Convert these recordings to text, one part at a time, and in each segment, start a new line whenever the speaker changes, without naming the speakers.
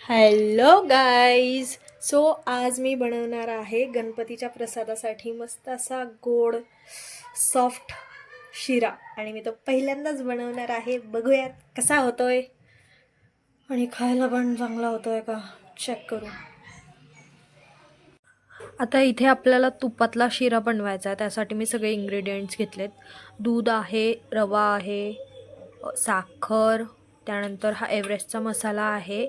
Hello guys. So आज मी बनवणार आहे गणपतीच्या प्रसादासाठी मस्त असा गोड सॉफ्ट शिरा आणि मी तो पहिल्यांदाच बनवणार आहे. बघूयात कसा होतोय आणि खायला पण चांगला होतोय का चेक करू. आता इथे आपल्याला तुपातला शिरा बनवायचा आहे. त्यासाठी मी सगळे इंग्रेडियंट्स घेतलेत. दूध आहे, रवा आहे, साखर, त्यानंतर हा एव्हरेस्टचा मसाला आहे,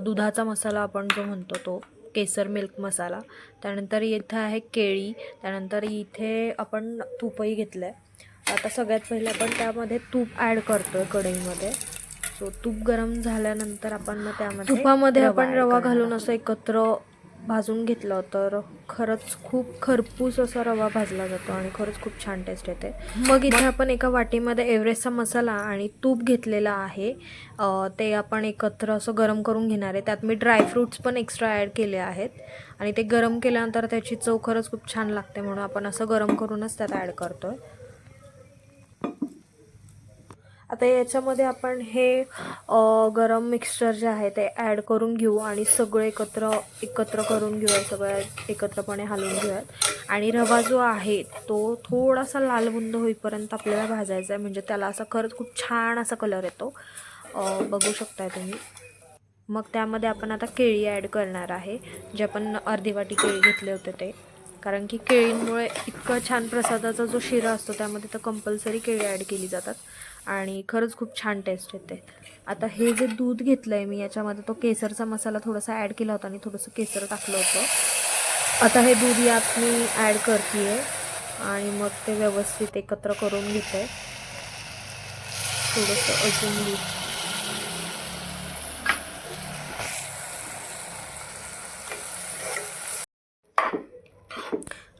दुधाचा मसाला आपण जो म्हणतो तो केसर मिल्क मसाला. त्यानंतर इथे आहे केळी. त्यानंतर इथे आपण तूपही घेतलं आहे. आता सगळ्यात पहिले आपण त्यामध्ये तूप ॲड करतो आहे कढईमध्ये. सो तूप गरम झाल्यानंतर आपण मग त्यामध्ये तुपामध्ये आपण रवा घालून असं एकत्र भाजून घेतलं तर खरंच खूप खरपूस असा रवा भाजला जातो आणि खरंच खूप छान टेस्ट येते. मग इथे आपण एका वाटीमध्ये एव्हरेस्टचा मसाला आणि तूप घेतलेला आहे, ते आपण एकत्र असं गरम करून घेणार आहे. त्यात मी ड्रायफ्रूट्स पण एक्स्ट्रा ॲड केले आहेत आणि ते गरम केल्यानंतर त्याची चव खरंच खूप छान लागते, म्हणून आपण असं गरम करूनच त्यात ॲड करतो आहे. आता याच्यामध्ये आपण हे गरम मिक्सचर जे आहे ते ॲड करून घेऊ आणि सगळं एकत्र करून घेऊया. सगळं एकत्रपणे हलवून घेऊयात आणि रवा जो आहे तो थोडासा लालबुंद होईपर्यंत आपल्याला भाजायचा आहे, म्हणजे त्याला असा खरंच खूप छान असा कलर येतो. बघू शकताय तुम्ही. मग त्यामध्ये आपण आता केळी ॲड करणार आहे, जे आपण अर्धी वाटी केळी घेतले होते ते, कारण की केळींमुळे इतकं छान प्रसादाचा जो शिरा असतो त्यामध्ये तर कंपल्सरी केळी ॲड केली जातात आणि खरंच खूप छान टेस्ट येते. आता हे जे दूध घेतलं आहे मी, याच्यामध्ये तो केसरचा मसाला थोडासा ॲड केला होता आणि थोडंसं केसर टाकलं होतं. आता हे दूध यात मी ॲड करते आहे आणि मग ते व्यवस्थित एकत्र करून घेते आहे. थोडंसं अजून दूध.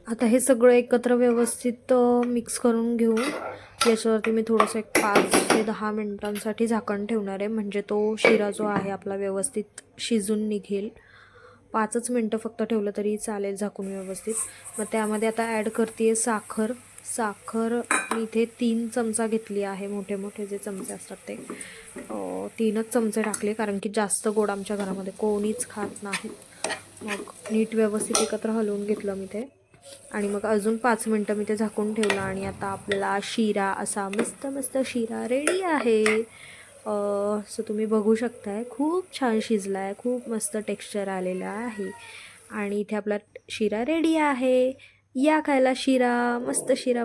आता हे सगळं एकत्र व्यवस्थित मिक्स करून घेऊ. याच्यावरती मी थोडंसं एक 5 ते 10 मिनिटांसाठी झाकण ठेवणार आहे, म्हणजे तो शिरा जो आहे आपला व्यवस्थित शिजून निघेल. 5च मिनटं फक्त ठेवलं तरी चालेल झाकून व्यवस्थित. मग त्यामध्ये आता ॲड करते आहे साखर. साखर मी इथे 3 चमचा घेतली आहे, मोठे मोठे जे चमचे असतात ते 3च चमचे टाकले, कारण की जास्त गोड आमच्या घरामध्ये कोणीच खात नाही. मग नीट व्यवस्थित एकत्र हलवून घेतलं मी ते आणि मग अजून 5 मिनटं मी ते झाकून ठेवलं आणि आता आपला शिरा असा मस्त मस्त शिरा रेडी आहे. सो तुम्ही बघू शकताय खूप छान शिजला आहे, खूप मस्त टेक्स्चर आलेलं आहे आणि इथे आपला शिरा रेडी आहे. या खायला शिरा, मस्त शिरा